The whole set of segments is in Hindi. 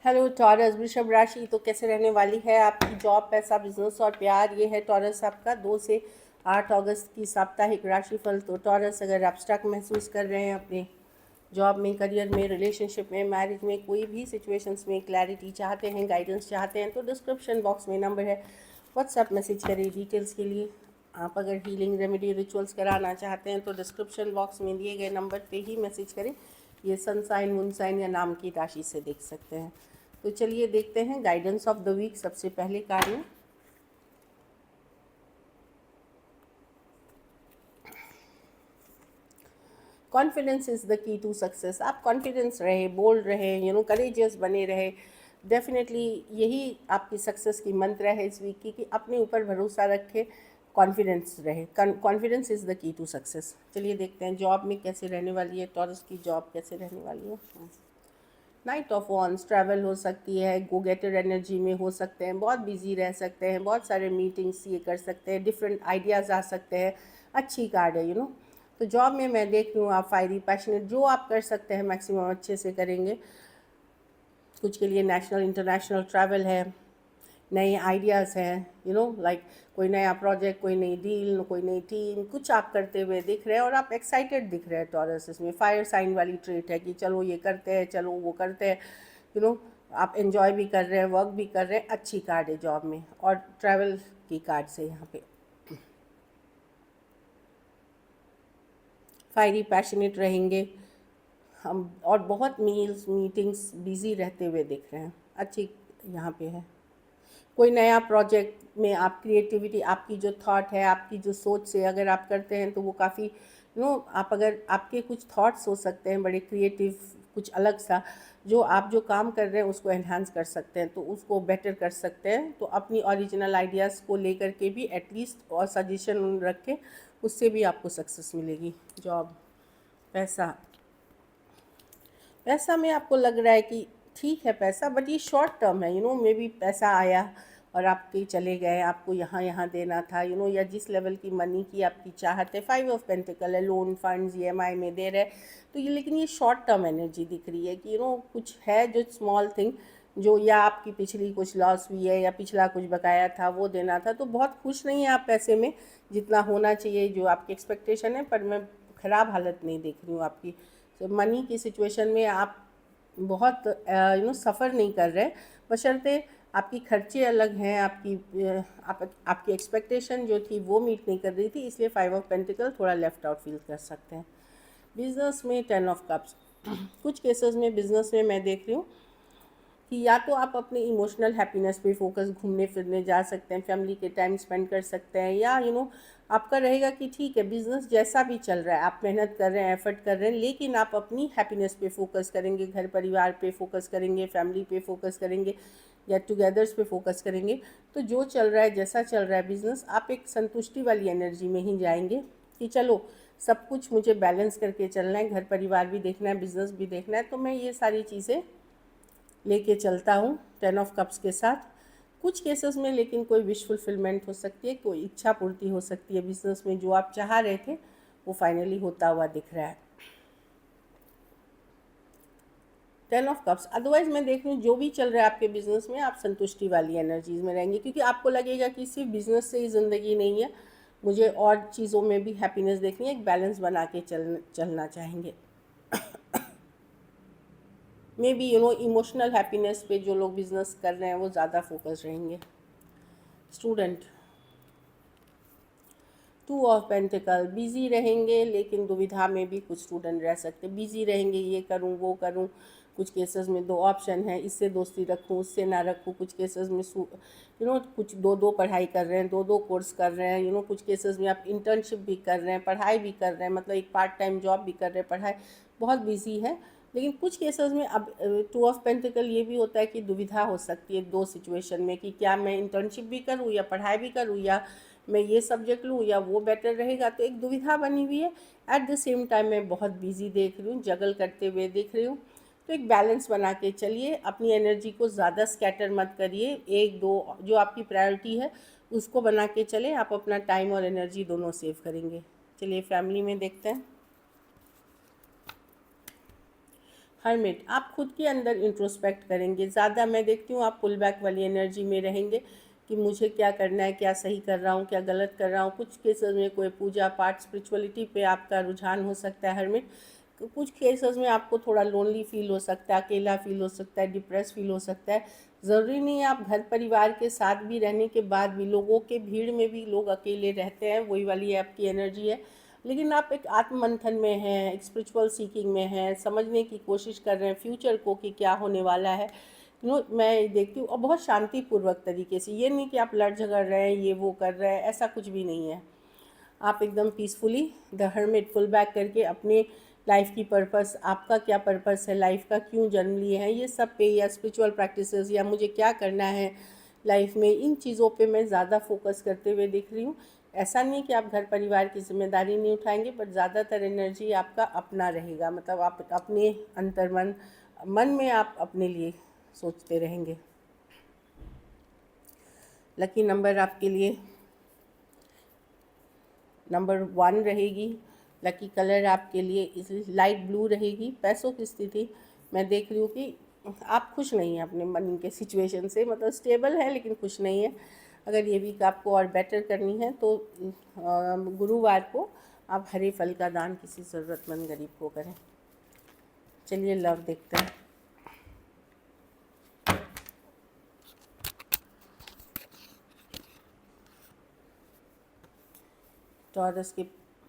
हेलो टॉरस वृषभ राशि, तो कैसे रहने वाली है आपकी जॉब, पैसा, बिजनेस और प्यार। ये है टॉरस आपका 2 से 8 अगस्त की साप्ताहिक राशिफल। तो टॉरस, अगर आप स्टक महसूस कर रहे हैं अपने जॉब में, करियर में, रिलेशनशिप में, मैरिज में, कोई भी सिचुएशंस में क्लैरिटी चाहते हैं, गाइडेंस चाहते हैं, तो डिस्क्रिप्शन बॉक्स में नंबर है, व्हाट्सएप मैसेज करें डिटेल्स के लिए। आप अगर हीलिंग रेमेडी रिचुअल्स कराना चाहते हैं तो डिस्क्रिप्शन बॉक्स में दिए गए नंबर पे ही मैसेज करें। ये सन साइन, मून साइन या नाम की राशि से देख सकते हैं। तो चलिए देखते हैं गाइडेंस ऑफ द वीक। सबसे पहले कार्ड में confidence is the key to success. आप कॉन्फिडेंस रहे, बोल्ड रहे, करेजियस बने रहे। डेफिनेटली यही आपकी सक्सेस की मंत्र है इस वीक की, कि अपने ऊपर भरोसा रखे, कॉन्फिडेंस रहे। Confidence is the key to success. चलिए देखते हैं जॉब में कैसे रहने वाली है, टॉरस की जॉब कैसे रहने वाली है। नाइट ऑफ वॉन्स, ट्रैवल हो सकती है, गो गेटर एनर्जी में हो सकते हैं, बहुत बिजी रह सकते हैं, बहुत सारे मीटिंग्स ये कर सकते हैं, डिफरेंट आइडियाज़ आ सकते हैं। अच्छी कार्ड है तो जॉब में मैं देख रही हूँ आप फायरी, पैशनेट, जो आप कर सकते हैं मैक्सिमम अच्छे से करेंगे। कुछ के लिए नेशनल इंटरनेशनल ट्रैवल है, नए आइडियाज़ हैं, लाइक कोई नया प्रोजेक्ट, कोई नई डील, कोई नई टीम, कुछ आप करते हुए दिख रहे हैं और आप एक्साइटेड दिख रहे हैं। टॉरस इसमें फायर साइन वाली ट्रेट है कि चलो ये करते हैं, चलो वो करते हैं। यू नो आप एंजॉय भी कर रहे हैं, वर्क भी कर रहे हैं। अच्छी कार्ड है जॉब में, और ट्रैवल की कार्ड से यहाँ पे फायरी पैशनेट रहेंगे हम, और बहुत मील्स मीटिंग्स बिजी रहते हुए दिख रहे हैं। अच्छी यहाँ पे है। कोई नया प्रोजेक्ट में आप क्रिएटिविटी, आपकी जो थॉट है, आपकी जो सोच से अगर आप करते हैं तो वो काफ़ी आप अगर आपके कुछ थॉट्स हो सकते हैं बड़े क्रिएटिव, कुछ अलग सा, जो आप जो काम कर रहे हैं उसको एनहांस कर सकते हैं, तो उसको बेटर कर सकते हैं। तो अपनी ओरिजिनल आइडियाज़ को लेकर के भी एटलीस्ट और सजेशन रख के, उससे भी आपको सक्सेस मिलेगी। जॉब, पैसा, पैसा में आपको लग रहा है कि ठीक है पैसा, बट ये शॉर्ट टर्म है। मे बी पैसा आया और आपके चले गए, आपको यहाँ यहाँ देना था, या जिस लेवल की मनी की आपकी चाहत है। 5 ऑफ पेंटिकल है, लोन फंड्स ईएमआई में दे रहे। तो ये, लेकिन ये शॉर्ट टर्म एनर्जी दिख रही है कि कुछ है जो स्मॉल थिंग, जो या आपकी पिछली कुछ लॉस हुई है, या पिछला कुछ बकाया था वो देना था। तो बहुत खुश नहीं है आप पैसे में, जितना होना चाहिए, जो आपकी एक्सपेक्टेशन है। पर मैं ख़राब हालत नहीं देख रही हूँ आपकी। तो मनी की सिचुएशन में आप बहुत सफ़र नहीं कर रहे, बशर्ते आपकी खर्चे अलग हैं, आपकी एक्सपेक्टेशन जो थी वो मीट नहीं कर रही थी, इसलिए 5 ऑफ पेंटिकल थोड़ा लेफ्ट आउट फील कर सकते हैं। बिजनेस में 10 ऑफ कप्स। कुछ केसेस में बिजनेस में मैं देख रही हूँ कि या तो आप अपने इमोशनल हैप्पीनेस पे फोकस, घूमने फिरने जा सकते हैं, फैमिली के टाइम स्पेंड कर सकते हैं, या आपका रहेगा कि ठीक है बिज़नेस जैसा भी चल रहा है, आप मेहनत कर रहे हैं, एफर्ट कर रहे हैं, लेकिन आप अपनी हैप्पीनेस पे फोकस करेंगे, घर परिवार पे फोकस करेंगे, फैमिली पे फोकस करेंगे, गेट टुगेदर्स पे फोकस करेंगे। तो जो चल रहा है, जैसा चल रहा है बिज़नेस, आप एक संतुष्टि वाली एनर्जी में ही जाएंगे कि चलो सब कुछ मुझे बैलेंस करके चलना है, घर परिवार भी देखना है, बिज़नेस भी देखना है, तो मैं ये सारी चीज़ें लेके चलता हूँ 10 ऑफ कप्स के साथ। कुछ केसेस में लेकिन कोई विश फुलफिलमेंट हो सकती है, कोई इच्छा पूर्ति हो सकती है बिजनेस में, जो आप चाह रहे थे वो फाइनली होता हुआ दिख रहा है। 10 ऑफ कप्स। अदरवाइज मैं देख रही हूँ जो भी चल रहा है आपके बिजनेस में, आप संतुष्टि वाली एनर्जीज में रहेंगे, क्योंकि आपको लगेगा कि सिर्फ बिजनेस से ही ज़िंदगी नहीं है, मुझे और चीज़ों में भी हैप्पीनेस देखनी है, एक बैलेंस बना के चलना चाहेंगे। मे बी इमोशनल हैप्पीनेस पे जो लोग बिजनेस कर रहे हैं वो ज़्यादा फोकस रहेंगे। Student, 2 of pentacle. बिजी रहेंगे, लेकिन दुविधा में भी कुछ स्टूडेंट रह सकते हैं। बिजी रहेंगे, ये करूँ वो करूँ। कुछ केसेस में 2 ऑप्शन है, इससे दोस्ती रखूँ, उससे ना रखूँ। कुछ केसेस में कुछ 2 पढ़ाई कर रहे हैं, 2 कोर्स कर रहे हैं। कुछ केसेस में आप इंटर्नशिप भी कर रहे हैं, पढ़ाई भी कर रहे हैं, मतलब एक पार्ट टाइम जॉब भी कर रहे हैं, पढ़ाई बहुत बिजी है। लेकिन कुछ केसेस में अब 2 ऑफ पेंटिकल ये भी होता है कि दुविधा हो सकती है 2 सिचुएशन में, कि क्या मैं इंटर्नशिप भी करूँ या पढ़ाई भी करूँ, या मैं ये सब्जेक्ट लूँ या वो बेटर रहेगा। तो एक दुविधा बनी हुई है। एट द सेम टाइम मैं बहुत बिजी देख रही हूँ, जगल करते हुए देख रही हूँ। तो एक बैलेंस बना के चलिए, अपनी एनर्जी को ज़्यादा स्कैटर मत करिए। 1-2 जो आपकी प्रायोरिटी है उसको बना के चलें, आप अपना टाइम और एनर्जी दोनों सेव करेंगे। चलिए फैमिली में देखते हैं। हर्मिट, आप खुद के अंदर इंट्रोस्पेक्ट करेंगे ज़्यादा। मैं देखती हूँ आप पुल बैक वाली एनर्जी में रहेंगे कि मुझे क्या करना है, क्या सही कर रहा हूँ, क्या गलत कर रहा हूँ। कुछ केसेस में कोई पूजा पाठ स्पिरिचुअलिटी पे आपका रुझान हो सकता है हर्मिट। कुछ केसेस में आपको थोड़ा लोनली फील हो सकता है, अकेला फील हो सकता है, डिप्रेस फील हो सकता है। ज़रूरी नहीं है आप घर परिवार के साथ भी रहने के बाद भी, लोगों के भीड़ में भी लोग अकेले रहते हैं, वही वाली आपकी एनर्जी है। लेकिन आप एक आत्ममंथन में हैं, एक स्पिरिचुअल सीकिंग में हैं, समझने की कोशिश कर रहे हैं फ्यूचर को कि क्या होने वाला है। मैं देखती हूँ और बहुत शांतिपूर्वक तरीके से, ये नहीं कि आप लड़ झगड़ रहे हैं, ये वो कर रहे हैं, ऐसा कुछ भी नहीं है। आप एकदम peacefully the hermit pull back करके अपने लाइफ की पर्पस, आपका क्या पर्पस है, लाइफ का क्यों जन्म लिए हैं, ये सब पे, या स्पिरिचुअल प्रैक्टिसेस, या मुझे क्या करना है लाइफ में, इन चीज़ों पे मैं ज़्यादा फोकस करते हुए दिख रही हूँ। ऐसा नहीं कि आप घर परिवार की जिम्मेदारी नहीं उठाएंगे, बट ज़्यादातर एनर्जी आपका अपना रहेगा, मतलब आप अपने अंतर्मन मन में आप अपने लिए सोचते रहेंगे। लकी नंबर आपके लिए नंबर 1 रहेगी। लकी कलर आपके लिए इस लाइट ब्लू रहेगी। पैसों की स्थिति मैं देख रही हूँ कि आप खुश नहीं हैं अपने मनी के सिचुएशन से, मतलब स्टेबल है लेकिन खुश नहीं है। अगर ये वीक आपको और बेटर करनी है तो गुरुवार को आप हरे फल का दान किसी ज़रूरतमंद गरीब को करें। चलिए लव देखते हैं। टॉरस के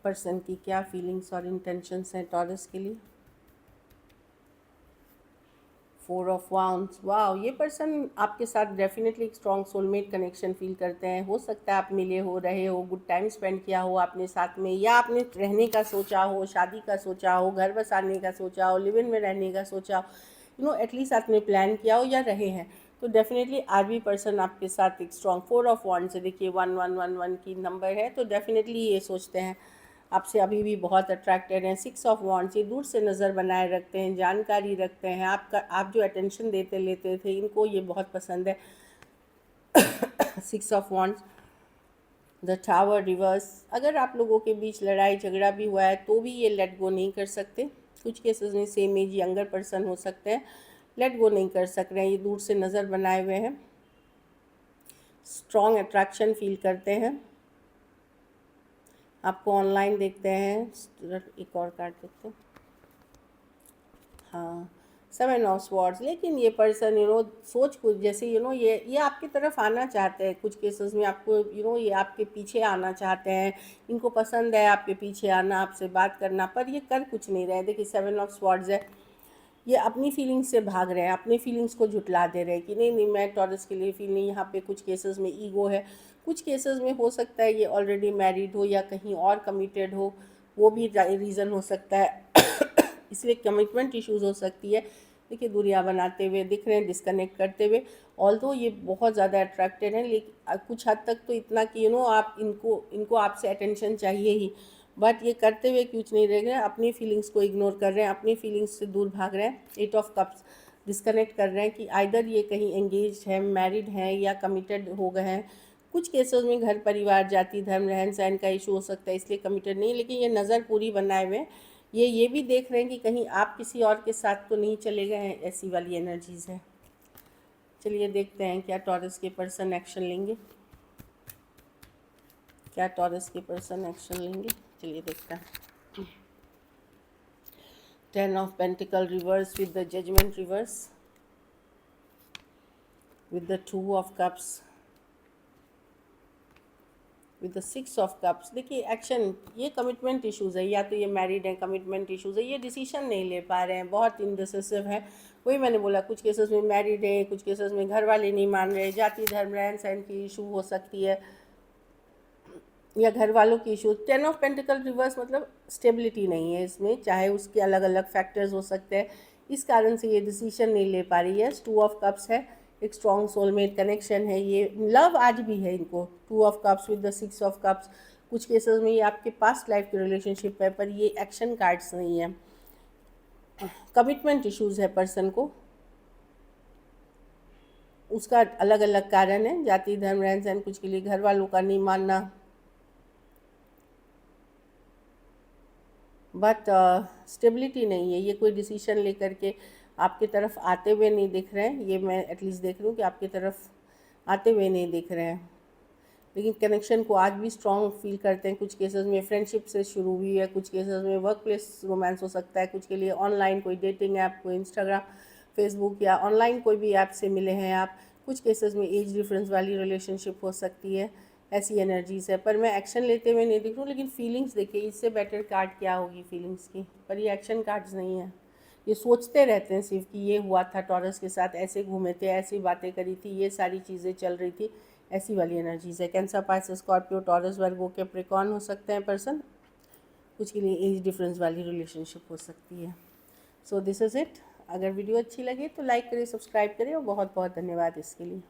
पर्सन की क्या फीलिंग्स और इंटेंशंस हैं टॉरस के लिए। 4 ऑफ वाउंड्स, वाओ, ये पर्सन आपके साथ डेफिनेटली एक स्ट्रॉन्ग सोलमेट कनेक्शन फील करते हैं। हो सकता है आप मिले हो, रहे हो, गुड टाइम स्पेंड किया हो आपने साथ में, या आपने रहने का सोचा हो, शादी का सोचा हो, घर बसाने का सोचा हो, लिव इन में रहने का सोचा हो, एटलीस्ट आपने प्लान किया हो या रहे हैं। तो डेफिनेटली आज भी पर्सन आपके साथ एक स्ट्रॉन्ग 4 ऑफ वांड्स है। देखिए 1111 की नंबर है, तो डेफिनेटली ये सोचते हैं आपसे, अभी भी बहुत अट्रैक्टेड हैं। 6 ऑफ वांड्स, ये दूर से नज़र बनाए रखते हैं, जानकारी रखते हैं आपका, आप जो अटेंशन देते लेते थे इनको ये बहुत पसंद है। 6 of wands, the tower reverse, अगर आप लोगों के बीच लड़ाई झगड़ा भी हुआ है तो भी ये लेट गो नहीं कर सकते। कुछ केसेस में सेम एज यंगर पर्सन हो सकते हैं, लेट गो नहीं कर सक रहे हैं, ये दूर से नज़र बनाए हुए हैं। स्ट्रॉन्ग अट्रैक्शन फील करते हैं, आपको ऑनलाइन देखते हैं। एक और कार्ड देखते हैं, हाँ 7 ऑफ स्वॉर्ड्स। लेकिन ये पर्सन सोच कुछ जैसे ये आपकी तरफ आना चाहते हैं। कुछ केसेस में आपको ये आपके पीछे आना चाहते हैं, इनको पसंद है आपके पीछे आना, आपसे बात करना, पर ये कर कुछ नहीं रहे। देखिए 7 ऑफ स्वॉर्ड्स है, ये अपनी फीलिंग्स से भाग रहे हैं, अपनी फीलिंग्स को झुटला दे रहे हैं कि नहीं नहीं मैं टॉरस के लिए फील नहीं। यहाँ पे कुछ केसेस में ईगो है, कुछ केसेस में हो सकता है ये ऑलरेडी मैरिड हो या कहीं और कमिटेड हो, वो भी रीज़न हो सकता है। इसलिए कमिटमेंट इश्यूज हो सकती है। देखिए दूरियां बनाते हुए दिख रहे हैं, डिस्कनेक्ट करते हुए। ऑल्दो ये बहुत ज़्यादा अट्रैक्टेड हैं, लेकिन कुछ हद तक तो इतना कि आप इनको आपसे अटेंशन चाहिए ही, बट ये करते हुए कुछ नहीं रह गए, अपनी फीलिंग्स को इग्नोर कर रहे हैं, अपनी फीलिंग्स से दूर भाग रहे हैं। 8 ऑफ कप्स, डिस्कनेक्ट कर रहे हैं कि आइदर ये कहीं एंगेज है, मैरिड हैं या कमिटेड हो गए हैं। कुछ केसेस में घर परिवार, जाति धर्म रहन सहन का इशू हो सकता है, इसलिए कमिटेड नहीं। लेकिन ये नज़र पूरी बनाए हुए हैं, ये भी देख रहे हैं कि कहीं आप किसी और के साथ तो नहीं चले गए हैं, ऐसी वाली एनर्जीज़ है। चलिए देखते हैं क्या टॉरस के पर्सन एक्शन लेंगे, क्या टॉरस के पर्सन एक्शन लेंगे। चलिए देखते हैं। 10 of Pentacle reverse with the Judgment reverse, with the 2 of Cups, with the 6 of Cups। देखिए एक्शन, ये कमिटमेंट इश्यूज़ है, या तो ये मैरिड है, कमिटमेंट इश्यूज़ है, ये डिसीजन नहीं ले पा रहे हैं, बहुत इनडिसिसिव है। वही मैंने बोला, कुछ केसेस में मैरिड है, कुछ केसेस में घर वाले नहीं मान रहे, जाति धर्म रहन सहन की इशू हो सकती है, या घर वालों की इशू। 10 ऑफ पेंटिकल रिवर्स मतलब स्टेबिलिटी नहीं है इसमें, चाहे उसके अलग अलग फैक्टर्स हो सकते हैं, इस कारण से ये डिसीजन नहीं ले पा रही है। 2 ऑफ कप्स है, एक स्ट्रॉन्ग सोलमेट कनेक्शन है, ये लव आज भी है इनको। 2 of cups with the 6 of cups, कुछ केसेस में ये आपके पास्ट लाइफ की रिलेशनशिप है, पर ये एक्शन कार्ड्स नहीं है। कमिटमेंट इश्यूज़ है पर्सन को, उसका अलग अलग कारण है, जाति धर्म रहन सहन, कुछ के लिए घर वालों का नहीं मानना, बट स्टेबिलिटी नहीं है। ये कोई डिसीजन लेकर के आपकी तरफ आते हुए नहीं दिख रहे हैं, ये मैं एटलीस्ट देख रही हूँ कि आपकी तरफ आते हुए नहीं दिख रहे हैं। लेकिन कनेक्शन को आज भी स्ट्रॉन्ग फील करते हैं। कुछ केसेस में फ्रेंडशिप से शुरू हुई है, कुछ केसेस में वर्क प्लेस रोमांस हो सकता है, कुछ के लिए ऑनलाइन कोई डेटिंग ऐप, कोई इंस्टाग्राम, फेसबुक या ऑनलाइन कोई भी ऐप से मिले हैं आप। कुछ केसेस में एज डिफरेंस वाली रिलेशनशिप हो सकती है। ऐसी एनर्जीज है, पर मैं एक्शन लेते हुए नहीं दिख रहा हूँ। लेकिन फीलिंग्स देखिए, इससे बेटर कार्ड क्या होगी फीलिंग्स की, पर ये एक्शन कार्ड्स नहीं है। ये सोचते रहते हैं सिर्फ कि ये हुआ था टॉरस के साथ, ऐसे घूमे थे, ऐसी बातें करी थी, ये सारी चीज़ें चल रही थी, ऐसी वाली एनर्जीज है। कैंसर, पाइसेस, स्कॉर्पियो, टॉरस, वर्गो, कैप्रिकॉर्न हो सकते हैं पर्सन। कुछ के लिए एज डिफरेंस वाली रिलेशनशिप हो सकती है। So this is it. अगर वीडियो अच्छी लगे तो लाइक करें, सब्सक्राइब करें, और बहुत बहुत धन्यवाद इसके लिए।